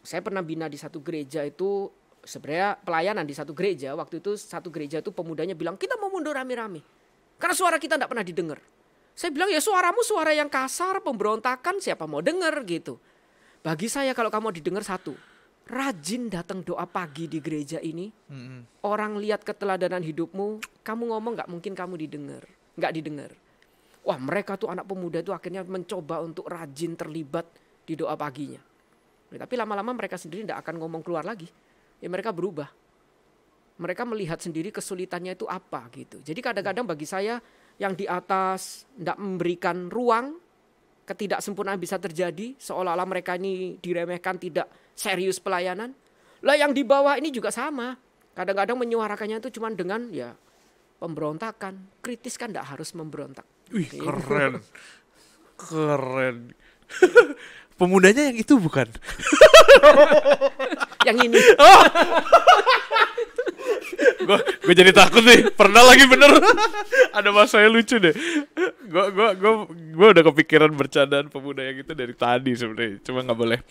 Saya pernah bina di satu gereja itu sebenarnya pelayanan di satu gereja. Waktu itu satu gereja itu pemudanya bilang kita mau mundur rame-rame karena suara kita tidak pernah didengar. Saya bilang ya suaramu suara yang kasar, pemberontakan, siapa mau dengar gitu. Bagi saya kalau kamu didengar satu, rajin datang doa pagi di gereja ini. Orang lihat keteladanan hidupmu, kamu ngomong nggak mungkin kamu nggak didengar. Wah mereka tuh anak pemuda itu akhirnya mencoba untuk rajin terlibat di doa paginya. Tapi lama-lama mereka sendiri tidak akan ngomong keluar lagi. Ya mereka berubah. Mereka melihat sendiri kesulitannya itu apa gitu. Jadi kadang-kadang bagi saya yang di atas tidak memberikan ruang, ketidaksempurnaan bisa terjadi. Seolah-olah mereka ini diremehkan, tidak serius pelayanan. Lah yang di bawah ini juga sama. Kadang-kadang menyuarakannya itu cuma dengan ya pemberontakan. Kritis kan tidak harus memberontak. Wih keren. Keren. Pemudanya yang itu bukan? Yang ini. Oh. Gue jadi takut nih. Pernah lagi bener. Ada masanya lucu deh. Gue udah kepikiran bercandaan pemuda yang itu dari tadi sebenarnya. Cuma nggak boleh.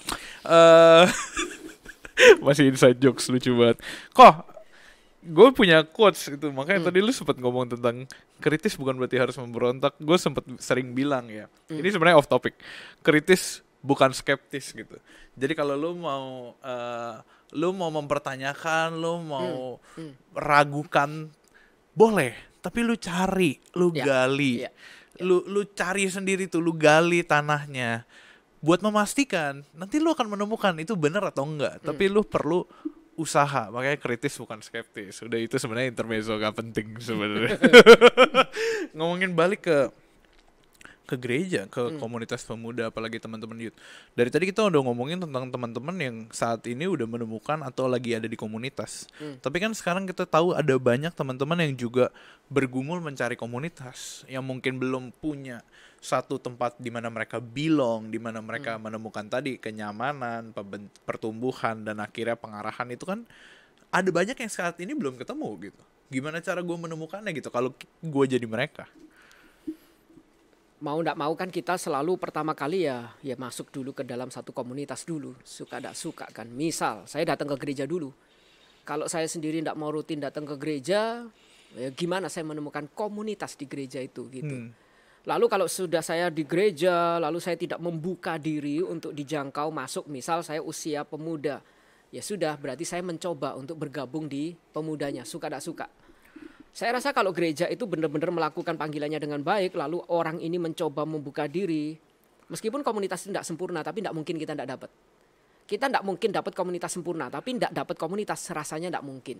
Masih inside jokes lucu banget. Kok gue punya quotes itu. Makanya tadi lu sempat ngomong tentang kritis bukan berarti harus memberontak. Gue sempat sering bilang ya. Ini sebenarnya off topic. Kritis bukan skeptis gitu. Jadi kalau lu mau mempertanyakan, lu mau ragukan, boleh. Tapi lu cari, lu gali, lu cari sendiri tuh, lu gali tanahnya. Buat memastikan, nanti lu akan menemukan itu benar atau enggak. Tapi lu perlu usaha, makanya kritis bukan skeptis. Udah itu sebenarnya intermezzo gak penting sebenarnya. Ngomongin balik ke gereja, ke komunitas pemuda, apalagi teman-teman youth. Dari tadi kita udah ngomongin tentang teman-teman yang saat ini udah menemukan atau lagi ada di komunitas. Tapi kan sekarang kita tahu ada banyak teman-teman yang juga bergumul mencari komunitas, yang mungkin belum punya satu tempat di mana mereka belong, di mana mereka menemukan tadi kenyamanan, pertumbuhan, dan akhirnya pengarahan. Itu kan ada banyak yang saat ini belum ketemu gitu. Gimana cara gue menemukannya gitu kalau gue jadi mereka? Mau tidak mau kan kita selalu pertama kali ya masuk dulu ke dalam satu komunitas dulu. Suka tidak suka kan. Misal saya datang ke gereja dulu. Kalau saya sendiri tidak mau rutin datang ke gereja, ya gimana saya menemukan komunitas di gereja itu gitu. Lalu kalau sudah saya di gereja, lalu saya tidak membuka diri untuk dijangkau masuk, misal saya usia pemuda. Ya sudah, berarti saya mencoba untuk bergabung di pemudanya, suka tidak suka. Saya rasa kalau gereja itu benar-benar melakukan panggilannya dengan baik, lalu orang ini mencoba membuka diri, meskipun komunitas itu tidak sempurna, tapi tidak mungkin kita tidak dapat. Kita tidak mungkin dapat komunitas sempurna, tapi tidak dapat komunitas rasanya tidak mungkin.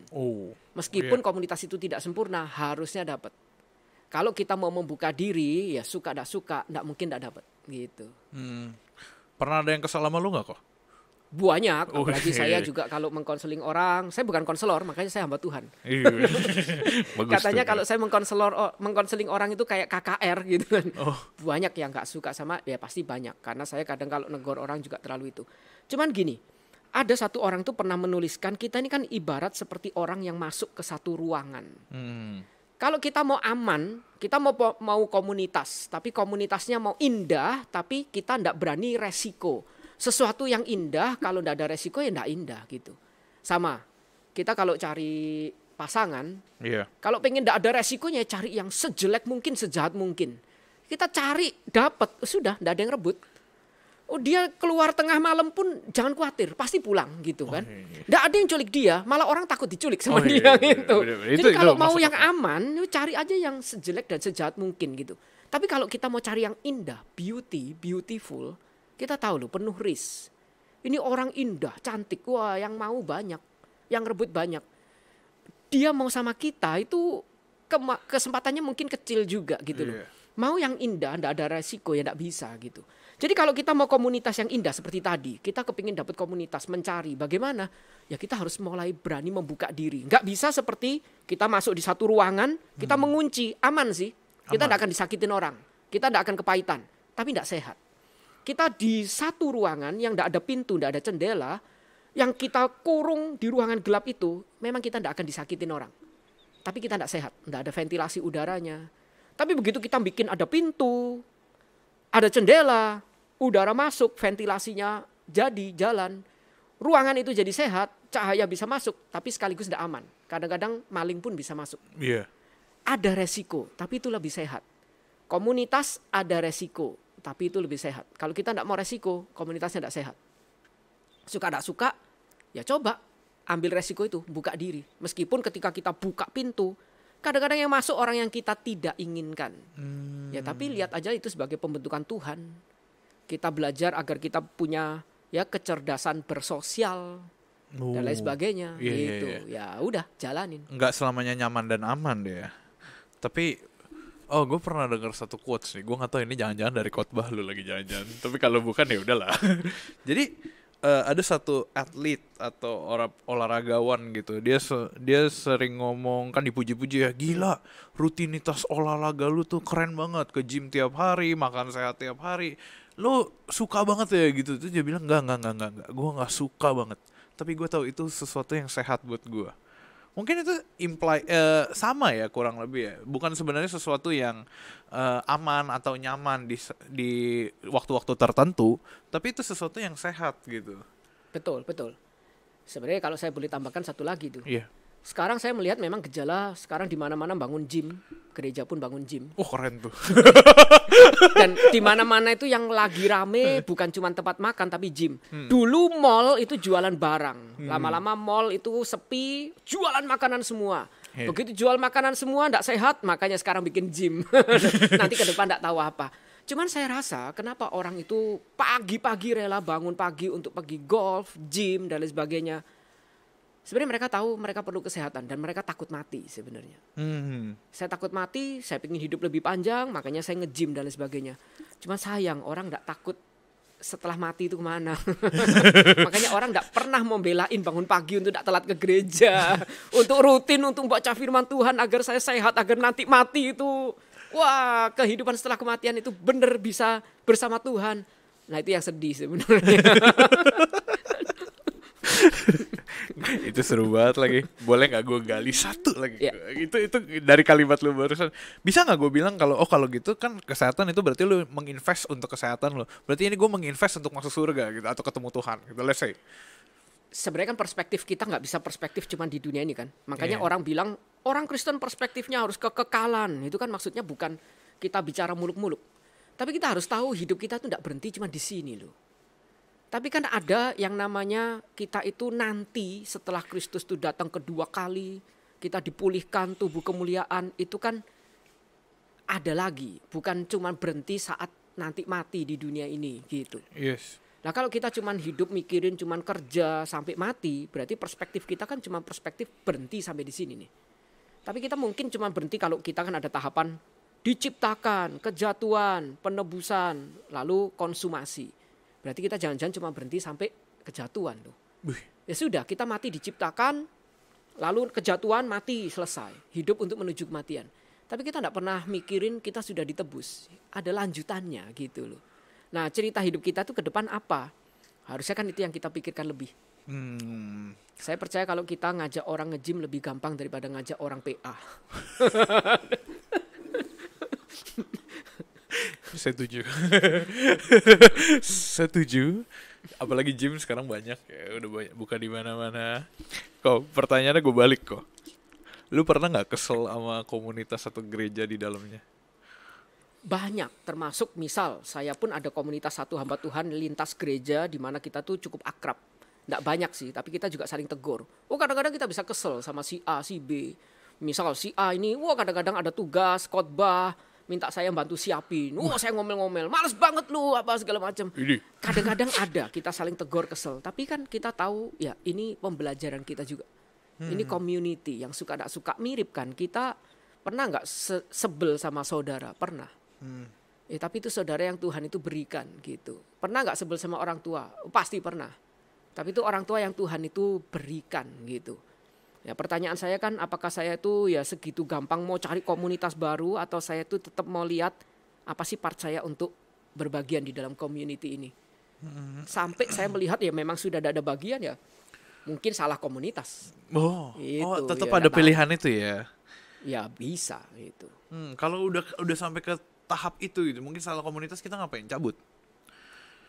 Meskipun komunitas itu tidak sempurna, harusnya dapat. Kalau kita mau membuka diri, ya suka tidak mungkin tidak dapat. Gitu. Pernah ada yang kesal sama lu nggak kok? Banyak, apalagi saya juga kalau mengkonseling orang, saya bukan konselor, makanya saya hamba Tuhan. Katanya kalau saya mengkonseling orang itu kayak KKR gitu kan. Banyak yang gak suka sama, ya pasti banyak. Karena saya kadang kalau negor orang juga terlalu itu. Cuman gini, ada satu orang tuh pernah menuliskan, kita ini kan ibarat seperti orang yang masuk ke satu ruangan. Kalau kita mau aman, kita mau komunitas, tapi komunitasnya mau indah, tapi kita ndak berani resiko. Sesuatu yang indah kalau ndak ada resiko ya ndak indah gitu. Sama, kita kalau cari pasangan, kalau pengen ndak ada resikonya cari yang sejelek mungkin, sejahat mungkin. Kita cari, dapat, sudah ndak ada yang rebut. Dia keluar tengah malam pun jangan khawatir, pasti pulang gitu kan. Nggak ada yang culik dia, malah orang takut diculik sama dia gitu. Jadi kalau mau yang aman, cari aja yang sejelek dan sejahat mungkin gitu. Tapi kalau kita mau cari yang indah, beautiful, kita tahu loh penuh risk. Ini orang indah, cantik, wah yang mau banyak, yang rebut banyak. Dia mau sama kita itu kesempatannya mungkin kecil juga gitu loh. Mau yang indah, nggak ada resiko ya nggak bisa gitu. Jadi kalau kita mau komunitas yang indah seperti tadi, kita kepingin dapat komunitas, mencari bagaimana? Ya kita harus mulai berani membuka diri. Nggak bisa seperti kita masuk di satu ruangan, kita mengunci, aman sih. Kita nggak akan disakitin orang, kita nggak akan kepahitan, tapi nggak sehat. Kita di satu ruangan yang nggak ada pintu, nggak ada jendela, yang kita kurung di ruangan gelap itu, memang kita nggak akan disakitin orang. Tapi kita nggak sehat, nggak ada ventilasi udaranya. Tapi begitu kita bikin ada pintu, ada jendela, udara masuk, ventilasinya jadi jalan. ruangan itu jadi sehat, cahaya bisa masuk, tapi sekaligus tidak aman. Kadang-kadang maling pun bisa masuk. Iya. Ada resiko, tapi itu lebih sehat. Komunitas ada resiko, tapi itu lebih sehat. Kalau kita tidak mau resiko, komunitasnya tidak sehat. Suka tidak suka, ya coba ambil resiko itu, buka diri. Meskipun ketika kita buka pintu, kadang-kadang yang masuk orang yang kita tidak inginkan. Ya tapi lihat aja itu sebagai pembentukan Tuhan. Kita belajar agar kita punya ya kecerdasan bersosial dan lain sebagainya. Iya, gitu. iya. Ya udah, jalanin. Nggak selamanya nyaman dan aman deh ya. Tapi gue pernah dengar satu quotes nih. Gue nggak tahu ini jangan-jangan dari khotbah lu lagi jangan-jangan. Tapi kalau bukan ya udahlah. Jadi ada satu atlet atau orang olahragawan gitu. Dia sering ngomong, kan dipuji-puji ya, gila rutinitas olahraga lu tuh keren banget, ke gym tiap hari, makan sehat tiap hari. Lu suka banget ya gitu. Terus dia bilang enggak. Gue nggak suka banget. Tapi gue tahu itu sesuatu yang sehat buat gue. Mungkin itu sama ya kurang lebih ya. Bukan sebenarnya sesuatu yang aman atau nyaman di waktu-waktu tertentu, tapi itu sesuatu yang sehat gitu. Betul. Sebenarnya kalau saya boleh tambahkan satu lagi tuh. Iya. Sekarang saya melihat memang gejala sekarang di mana-mana bangun gym, gereja pun bangun gym. Oh keren tuh. Dan di mana-mana itu yang lagi rame bukan cuma tempat makan tapi gym. Dulu mall itu jualan barang. Lama-lama mall itu sepi, jualan makanan semua. Begitu jual makanan semua enggak sehat, makanya sekarang bikin gym. Nanti ke depan enggak tahu apa. Cuman saya rasa kenapa orang itu pagi-pagi rela bangun pagi untuk pergi golf, gym dan lain sebagainya. Sebenarnya mereka tahu mereka perlu kesehatan dan mereka takut mati sebenarnya. Saya takut mati, saya ingin hidup lebih panjang, makanya saya nge-gym dan lain sebagainya. Cuma sayang orang enggak takut setelah mati itu kemana. Makanya orang enggak pernah membelain bangun pagi untuk enggak telat ke gereja. Untuk rutin, untuk baca firman Tuhan agar saya sehat, agar nanti mati itu. Wah, kehidupan setelah kematian itu benar bisa bersama Tuhan. Nah itu yang sedih sebenarnya. Itu seru banget lagi. Boleh nggak gue gali satu lagi? Ya. Itu dari kalimat lu barusan. Bisa nggak gue bilang kalau gitu kan kesehatan itu berarti lu menginvest untuk kesehatan lu. Berarti ini gue menginvest untuk masuk surga gitu atau ketemu Tuhan gitu. Let's say. Sebenarnya kan perspektif kita nggak bisa perspektif cuma di dunia ini kan. Makanya orang bilang orang Kristen perspektifnya harus kekekalan. Itu kan maksudnya bukan kita bicara muluk-muluk. Tapi kita harus tahu hidup kita tuh nggak berhenti cuma di sini loh. Tapi kan ada yang namanya kita itu nanti setelah Kristus itu datang kedua kali, kita dipulihkan tubuh kemuliaan, itu kan ada lagi. Bukan cuma berhenti saat nanti mati di dunia ini gitu. Yes. Nah kalau kita cuma hidup mikirin cuma kerja sampai mati, berarti perspektif kita kan cuma perspektif berhenti sampai di sini nih. Tapi kita mungkin cuma berhenti kalau kita kan ada tahapan diciptakan, kejatuhan, penebusan, lalu konsumasi. Berarti kita jangan-jangan cuma berhenti sampai kejatuhan tuh. Ya sudah, kita mati diciptakan, lalu kejatuhan mati selesai. Hidup untuk menuju kematian. Tapi kita tidak pernah mikirin kita sudah ditebus. Ada lanjutannya gitu loh. Nah cerita hidup kita tuh ke depan apa? Harusnya kan itu yang kita pikirkan lebih. Saya percaya kalau kita ngajak orang nge-gym lebih gampang daripada ngajak orang PA. Setuju. Apalagi gym sekarang banyak ya, udah banyak buka di mana-mana. Kok pertanyaannya gue balik kok. Lu pernah nggak kesel sama komunitas atau gereja di dalamnya? Banyak, termasuk misal saya pun ada komunitas satu hamba Tuhan lintas gereja di mana kita tuh cukup akrab. Nggak banyak sih, tapi kita juga saling tegur. Kadang-kadang kita bisa kesel sama si A, si B. Misal si A ini, kadang-kadang ada tugas, khotbah, minta saya bantu siapin. Saya ngomel-ngomel, males banget lu, apa segala macam. Kadang-kadang ada, kita saling tegur kesel. Tapi kan kita tahu, ya ini pembelajaran kita juga. Ini community yang suka tak suka mirip kan. Kita pernah nggak sebel sama saudara? Pernah. Tapi itu saudara yang Tuhan itu berikan gitu. Pernah nggak sebel sama orang tua? Pasti pernah. Tapi itu orang tua yang Tuhan itu berikan gitu. Ya pertanyaan saya kan apakah saya itu ya segitu gampang mau cari komunitas baru atau saya itu tetap mau lihat apa sih part saya untuk berbagian di dalam community ini. Sampai saya melihat ya memang sudah ada bagian ya mungkin salah komunitas. Tetap ya, ada pilihan itu ya. Ya bisa gitu. Kalau udah sampai ke tahap itu gitu, mungkin salah komunitas kita ngapain? Cabut.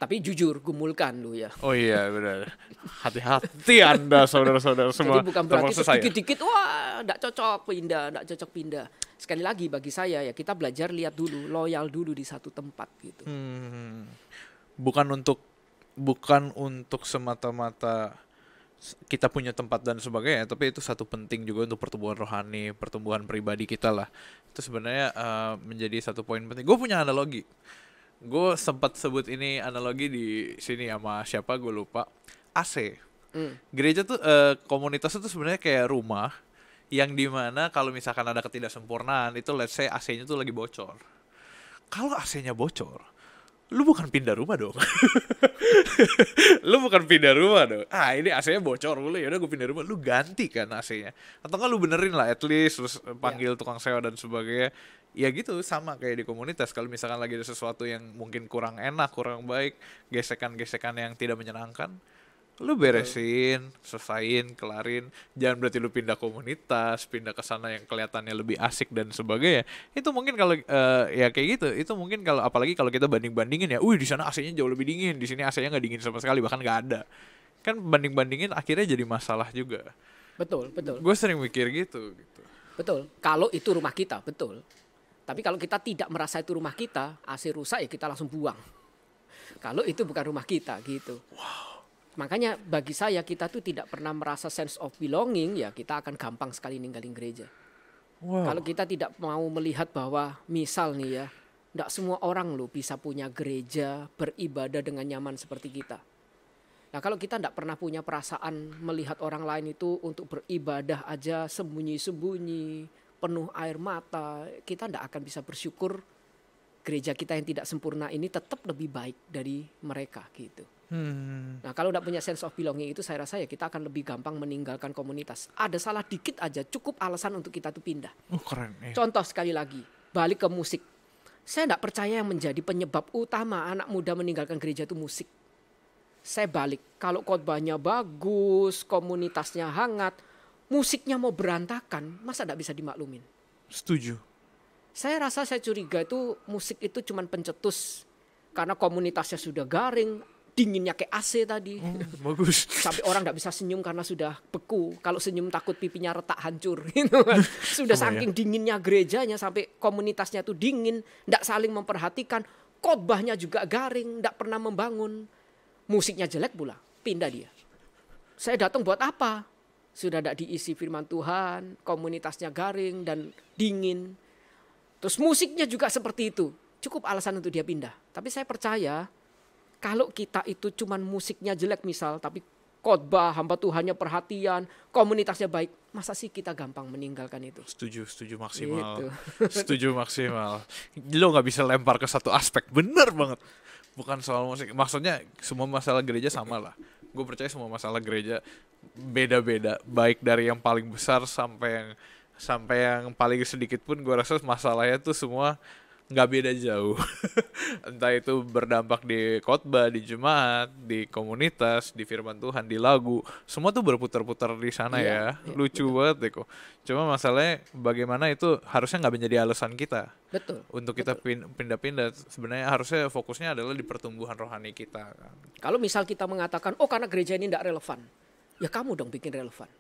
Tapi jujur, gumulkan lu ya. Oh iya benar. Hati-hati Anda saudara-saudara semua. Jadi bukan berarti termasuk saya. dikit-dikit wah enggak cocok pindah. Sekali lagi bagi saya ya kita belajar lihat dulu, loyal dulu di satu tempat gitu. Bukan untuk semata-mata kita punya tempat dan sebagainya, tapi itu satu penting juga untuk pertumbuhan rohani, pertumbuhan pribadi kita lah. Itu sebenarnya menjadi satu poin penting. Gue punya analogi. Gue sempat sebut ini analogi di sini sama siapa gue lupa. AC. Gereja tuh komunitas itu sebenarnya kayak rumah yang dimana kalau misalkan ada ketidaksempurnaan itu let's say AC-nya tuh lagi bocor. Kalau AC-nya bocor, lu bukan pindah rumah dong. Lu bukan pindah rumah dong. Ini AC-nya bocor lu, ya udah gue pindah rumah, lu ganti kan AC-nya. Atau kan lu benerin lah at least, terus panggil tukang sewa dan sebagainya. Ya gitu, sama kayak di komunitas. Kalau misalkan lagi ada sesuatu yang mungkin kurang enak, kurang baik, gesekan-gesekan yang tidak menyenangkan, lu beresin, selesain, kelarin. Jangan berarti lu pindah komunitas, pindah ke sana yang kelihatannya lebih asik dan sebagainya. Itu mungkin kalau ya kayak gitu. Itu mungkin kalau apalagi kalau kita banding-bandingin ya, di sana AC-nya jauh lebih dingin, di sini AC-nya nggak dingin sama sekali, bahkan nggak ada. Kan banding-bandingin akhirnya jadi masalah juga. Betul. Gue sering mikir gitu. Betul. Kalau itu rumah kita, betul. Tapi kalau kita tidak merasa itu rumah kita, AC rusak ya kita langsung buang. Kalau itu bukan rumah kita gitu. Wow. Makanya bagi saya kita tuh tidak pernah merasa sense of belonging, ya kita akan gampang sekali ninggalin gereja. Wow. Kalau kita tidak mau melihat bahwa misal nih ya, tidak semua orang loh bisa punya gereja, beribadah dengan nyaman seperti kita. Nah kalau kita tidak pernah punya perasaan melihat orang lain itu untuk beribadah aja sembunyi-sembunyi, penuh air mata, kita tidak akan bisa bersyukur gereja kita yang tidak sempurna ini tetap lebih baik dari mereka gitu. Nah kalau tidak punya sense of belonging itu saya rasa ya kita akan lebih gampang meninggalkan komunitas. Ada salah dikit aja cukup alasan untuk kita tuh pindah. Keren. Contoh sekali lagi, balik ke musik. Saya tidak percaya yang menjadi penyebab utama anak muda meninggalkan gereja itu musik. Saya balik, kalau khotbahnya bagus, komunitasnya hangat, musiknya mau berantakan, masa tidak bisa dimaklumin? Setuju. Saya rasa saya curiga itu musik itu cuman pencetus. Karena komunitasnya sudah garing, dinginnya kayak AC tadi. Bagus. Sampai orang tidak bisa senyum karena sudah beku. Kalau senyum takut pipinya retak hancur. Gitu kan. Sudah saking dinginnya gerejanya sampai komunitasnya itu dingin, tidak saling memperhatikan. Khotbahnya juga garing, tidak pernah membangun. Musiknya jelek pula, pindah dia. Saya datang buat apa? Sudah tidak diisi firman Tuhan, komunitasnya garing dan dingin. Terus musiknya juga seperti itu. Cukup alasan untuk dia pindah. Tapi saya percaya kalau kita itu cuman musiknya jelek misal, tapi khotbah, hamba Tuhannya perhatian, komunitasnya baik, masa sih kita gampang meninggalkan itu? Setuju maksimal. Gitu. Setuju maksimal. Lo nggak bisa lempar ke satu aspek, bener banget. Bukan soal musik, maksudnya semua masalah gereja sama lah. Gue percaya semua masalah gereja beda-beda, baik dari yang paling besar sampai yang paling sedikit pun gue rasa masalahnya tuh semua nggak beda jauh. Entah itu berdampak di khotbah, di jemaat, di komunitas, di firman Tuhan, di lagu, semua tuh berputar-putar di sana ya. Lucu banget deh kok. Cuma masalahnya bagaimana itu harusnya nggak menjadi alasan kita. Betul. Untuk kita pindah-pindah. Sebenarnya harusnya fokusnya adalah di pertumbuhan rohani kita. Kalau misal kita mengatakan, karena gereja ini tidak relevan, ya kamu dong bikin relevan.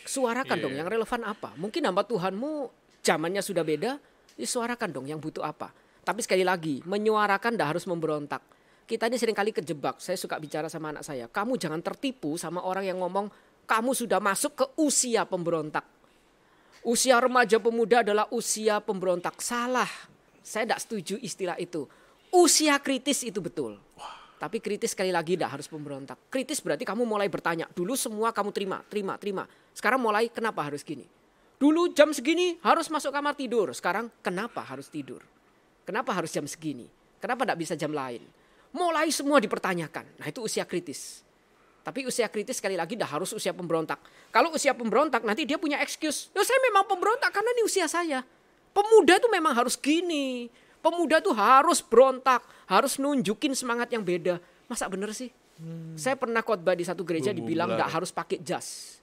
Suarakan dong yang relevan apa. Mungkin hamba Tuhanmu zamannya sudah beda. Suarakan dong yang butuh apa. Tapi sekali lagi, menyuarakan tidak harus memberontak. Kita ini seringkali kejebak. Saya suka bicara sama anak saya. Kamu jangan tertipu sama orang yang ngomong, kamu sudah masuk ke usia pemberontak. Usia remaja pemuda adalah usia pemberontak. Salah. Saya tidak setuju istilah itu. Usia kritis itu betul. Tapi kritis sekali lagi tidak harus pemberontak. Kritis berarti kamu mulai bertanya. Dulu semua kamu terima. Sekarang mulai kenapa harus gini? Dulu jam segini harus masuk kamar tidur. Sekarang kenapa harus tidur? Kenapa harus jam segini? Kenapa tidak bisa jam lain? Mulai semua dipertanyakan. Nah itu usia kritis. Tapi usia kritis sekali lagi tidak harus usia pemberontak. Kalau usia pemberontak nanti dia punya excuse. Saya memang pemberontak karena ini usia saya. Pemuda itu memang harus gini. Pemuda itu harus berontak. Harus nunjukin semangat yang beda. Masa bener sih? Saya pernah khotbah di satu gereja dibilang tidak harus pakai jas.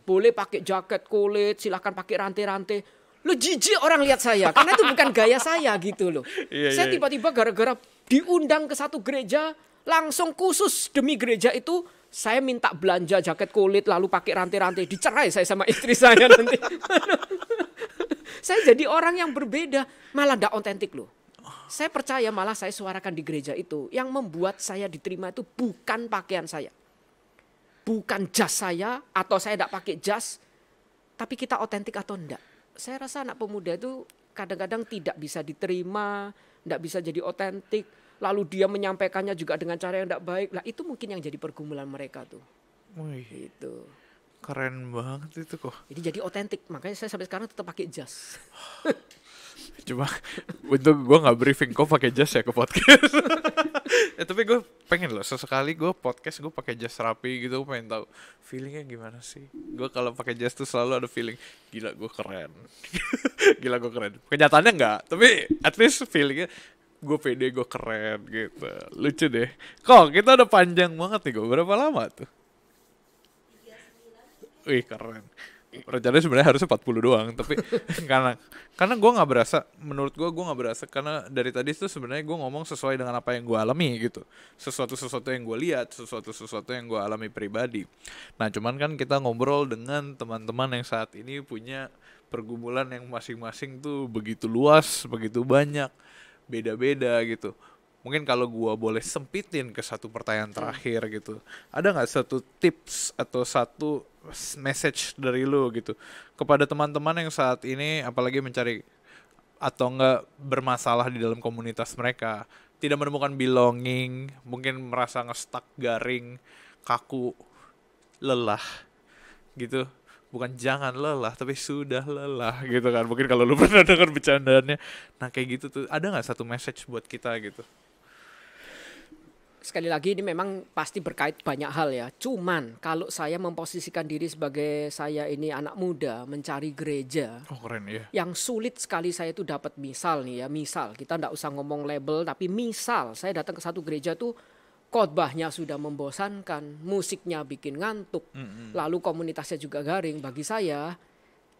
Boleh pakai jaket kulit, silahkan pakai rantai-rantai. Lo jijik orang lihat saya, karena itu bukan gaya saya gitu loh. Saya tiba-tiba gara-gara diundang ke satu gereja, Langsung khusus demi gereja itu saya minta belanja jaket kulit lalu pakai rantai-rantai, dicerai saya sama istri saya nanti. Saya jadi orang yang berbeda, malah enggak otentik loh. Saya percaya malah saya suarakan di gereja itu, yang membuat saya diterima itu bukan pakaian saya. Bukan jas saya, atau saya enggak pakai jas, tapi kita otentik atau enggak. Saya rasa anak pemuda itu kadang-kadang tidak bisa diterima, enggak bisa jadi otentik. Lalu dia menyampaikannya juga dengan cara yang enggak baik. Lah itu mungkin yang jadi pergumulan mereka tuh. Wih, Gitu. keren banget itu kok. Jadi jadi otentik, makanya saya sampai sekarang tetap pakai jas. Cuma untuk gue nggak briefing kok pakai jas ya ke podcast. Tapi gue pengen loh sesekali gue podcast gue pakai jas rapi gitu, gue pengen tahu feelingnya gimana sih. Gue kalau pakai jas tuh selalu ada feeling gila gue keren. Gila gue keren. Kenyataannya enggak, tapi at least feelingnya gue pede, gue keren gitu. Lucu deh. Kok kita udah panjang banget nih, gue berapa lama tuh? Wih keren. Rencananya sebenarnya harusnya 40 doang, tapi karena gue nggak berasa, menurut gue nggak berasa, karena dari tadi tuh sebenarnya gue ngomong sesuai dengan apa yang gue alami gitu, sesuatu yang gue lihat, sesuatu yang gue alami pribadi. Nah cuman kan kita ngobrol dengan teman-teman yang saat ini punya pergumulan yang masing-masing tuh begitu luas, begitu banyak, beda-beda gitu. Mungkin kalau gue boleh sempitin ke satu pertanyaan terakhir gitu, ada nggak satu tips atau satu message dari lu gitu kepada teman-teman yang saat ini apalagi mencari atau enggak bermasalah di dalam komunitas mereka, tidak menemukan belonging, mungkin merasa nge-stuck, garing, kaku, lelah gitu. Bukan jangan lelah, tapi sudah lelah gitu kan. Mungkin kalau lu pernah dengar bercandaannya. Nah kayak gitu tuh, ada gak satu message buat kita gitu? Sekali lagi ini memang pasti berkait banyak hal ya. Cuman kalau saya memposisikan diri sebagai saya ini anak muda mencari gereja. Oh keren ya. Yang sulit sekali saya itu dapat misal nih ya. Misal kita enggak usah ngomong label, tapi misal saya datang ke satu gereja tuh khotbahnya sudah membosankan, musiknya bikin ngantuk, lalu komunitasnya juga garing. Bagi saya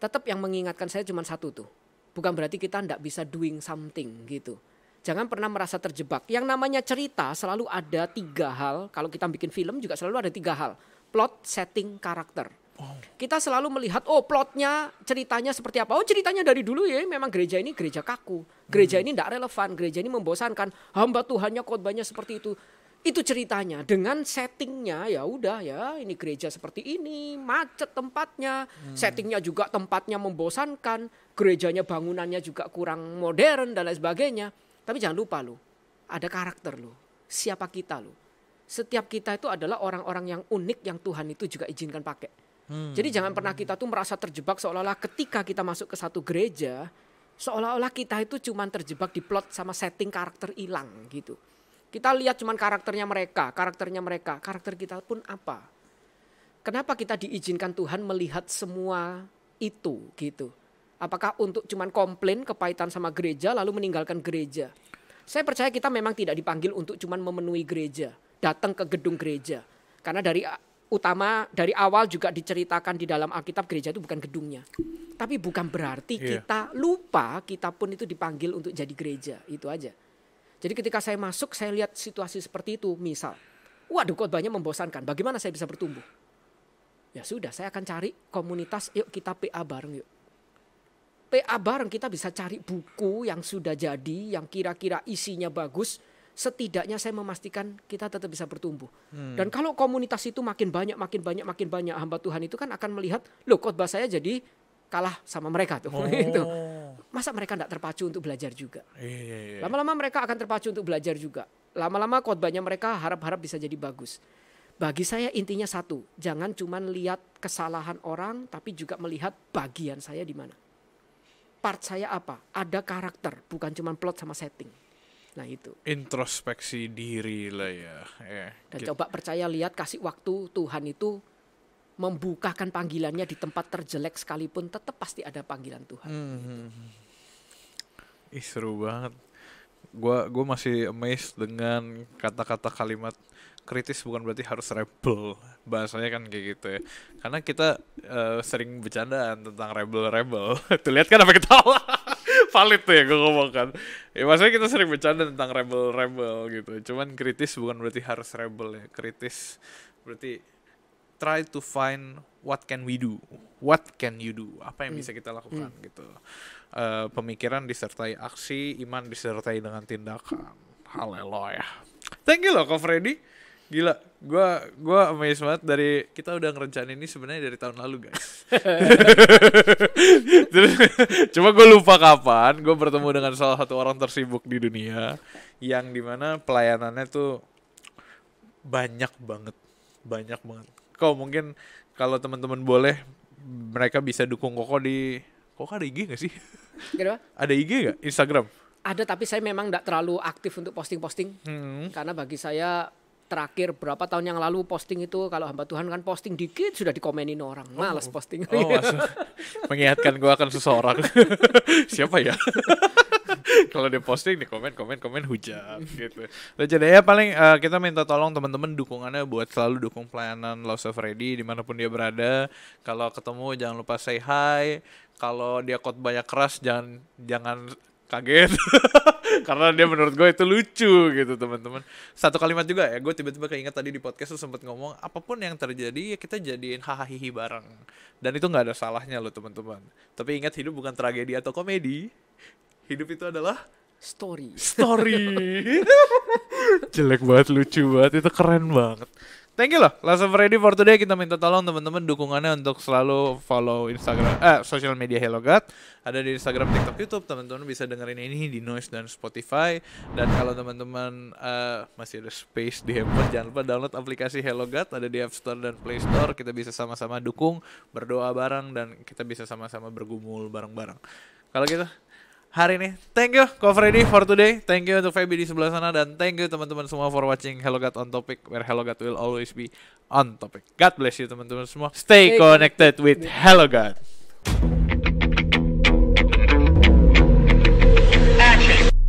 tetap yang mengingatkan saya cuma satu tuh. Bukan berarti kita enggak bisa doing something gitu. Jangan pernah merasa terjebak. Yang namanya cerita selalu ada 3 hal. Kalau kita bikin film juga selalu ada 3 hal. Plot, setting, karakter. Kita selalu melihat, oh plotnya, ceritanya seperti apa. Oh ceritanya dari dulu ya memang gereja ini gereja kaku. Gereja ini tidak relevan. Gereja ini membosankan. Hamba Tuhannya khotbahnya seperti itu. Itu ceritanya. Dengan settingnya ya udah ya ini gereja seperti ini. Macet tempatnya. Settingnya juga tempatnya membosankan. Gerejanya bangunannya juga kurang modern dan lain sebagainya. Tapi jangan lupa loh, ada karakter loh. Siapa kita loh. Setiap kita itu adalah orang-orang yang unik yang Tuhan itu juga izinkan pakai. Jadi jangan pernah kita tuh merasa terjebak seolah-olah ketika kita masuk ke satu gereja, seolah-olah kita itu cuma terjebak di plot sama setting karakter hilang gitu. Kita lihat cuma karakternya mereka, karakter kita pun apa. Kenapa kita diizinkan Tuhan melihat semua itu gitu. Apakah untuk cuman komplain kepahitan sama gereja lalu meninggalkan gereja? Saya percaya kita memang tidak dipanggil untuk cuman memenuhi gereja, datang ke gedung gereja. Karena dari awal juga diceritakan di dalam Alkitab gereja itu bukan gedungnya. Tapi bukan berarti kita lupa kita pun itu dipanggil untuk jadi gereja, itu aja. Jadi ketika saya masuk saya lihat situasi seperti itu, misal, waduh khotbahnya membosankan, bagaimana saya bisa bertumbuh? Ya sudah, saya akan cari komunitas, yuk kita PA bareng yuk. PA bareng kita bisa cari buku yang sudah jadi, yang kira-kira isinya bagus. Setidaknya saya memastikan kita tetap bisa bertumbuh. Dan kalau komunitas itu makin banyak, hamba Tuhan itu kan akan melihat, loh khotbah saya jadi kalah sama mereka tuh. Gitu. Masa mereka tidak terpacu untuk belajar juga? Lama-lama mereka akan terpacu untuk belajar juga. Lama-lama khotbahnya mereka harap-harap bisa jadi bagus. Bagi saya intinya satu, jangan cuma lihat kesalahan orang, tapi juga melihat bagian saya di mana. Part saya apa? Ada karakter, bukan cuma plot sama setting. Nah itu. Introspeksi diri lah ya. Dan coba percaya, lihat, kasih waktu. Tuhan itu membukakan panggilannya di tempat terjelek sekalipun, tetap pasti ada panggilan Tuhan. Ih seru banget. Gua masih amazed dengan kata-kata kalimat kritis bukan berarti harus rebel. Bahasanya kan kayak gitu ya. Karena kita sering bercandaan tentang rebel. Tuh lihat kan apa ketawa. Valid tuh ya gue ngomong kan. Ya maksudnya kita sering bercanda tentang rebel gitu. Cuman kritis bukan berarti harus rebel ya. Kritis berarti try to find what can we do. What can you do? Apa yang bisa kita lakukan gitu. Pemikiran disertai aksi, iman disertai dengan tindakan. Haleluya. Thank you loh Ko Freddy. Gila, gue amazed banget dari kita udah ngerencanain ini sebenarnya dari tahun lalu guys. Cuma gue lupa kapan gue bertemu dengan salah satu orang tersibuk di dunia yang dimana pelayanannya tuh banyak banget. Kok mungkin kalau teman-teman boleh mereka bisa dukung Koko di Koko ada IG gak sih? Kenapa? Ada IG gak? Instagram? Ada, tapi saya memang tidak terlalu aktif untuk posting-posting. Karena bagi saya terakhir berapa tahun yang lalu posting itu, kalau hamba Tuhan kan posting dikit sudah dikomenin orang. Malas posting. Mengingatkan gue akan seseorang. Siapa ya? Kalau dia posting di komen hujat gitu. Jadi ya paling kita minta tolong teman-teman dukungannya buat selalu dukung pelayanan Loves of Freddy dimanapun dia berada. Kalau ketemu jangan lupa say hi. Kalau dia khotbahnya keras jangan kaget. Karena dia menurut gue itu lucu gitu teman-teman. Satu kalimat juga ya, gue tiba-tiba keinget tadi di podcast tuh sempat ngomong apapun yang terjadi ya kita jadiin hahaha bareng. Dan itu nggak ada salahnya loh teman-teman. Tapi ingat hidup bukan tragedi atau komedi. Hidup itu adalah Story. Jelek banget, lucu banget, itu keren banget. Thank you loh, Loves of Freddy for today. Kita minta tolong teman-teman dukungannya untuk selalu follow Instagram, social media Hello God. Ada di Instagram, TikTok, YouTube. Teman-teman bisa dengerin ini di Noise dan Spotify. Dan kalau teman-teman masih ada space di handphone, jangan lupa download aplikasi Hello God. Ada di App Store dan Play Store. Kita bisa sama-sama dukung, berdoa bareng, dan kita bisa sama-sama bergumul bareng-bareng. Kalau gitu, hari ini thank you Ko Freddy for today. Thank you untuk Feby di sebelah sana. Dan thank you teman-teman semua for watching Hello God on Topic, where Hello God will always be on topic. God bless you teman-teman semua. Stay connected with Hello God.